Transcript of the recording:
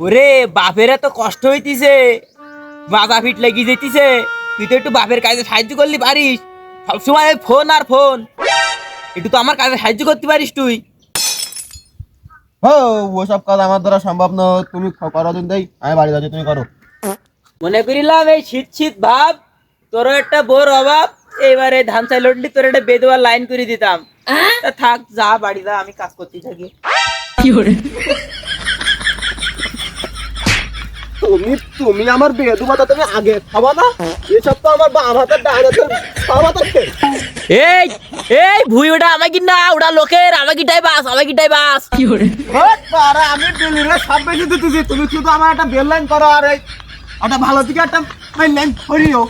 ওরে বাপের এত কষ্ট হইতিছে, মাজা ফিট লেগে যেতিছে, তুই তো একটু বাপের কাজে সাহায্য করলি পারিস। সবসময় ওই ফোন আর ফোন, একটু তো আমার কাজে সাহায্য করতে পারিস তুই। ও ওসব কাজ আমার দ্বারা সম্ভব না, তুমি করো দিন দেই, আমি বাড়ি যাচ্ছি, তুমি করো। মনে করিলাম এই শীত শীত ভাব, তোরও একটা বোর অভাব, এবারে ধান চাই লড়লি তোর একটা বেদুয়ার লাইন করে দিতাম। তা থাক, যা বাড়ি যা, আমি কাজ করতে থাকি। তুমি আমার বেদু মাথা তুমি আগে খাবা না, এসব তো আমার বাম হাতের ডান হাতের বাম হাতের খেল। এই এই ভুই ওটা আমাকে না, ওটা লোকের, আমাকে বাস, আমাকে বাস। আমি বিলিরে সব বেশি দিতেছি, তুমি শুধু আমার একটা বেল লাইন করো আর এই একটা ভালো দিকে একটা লাইন করিও।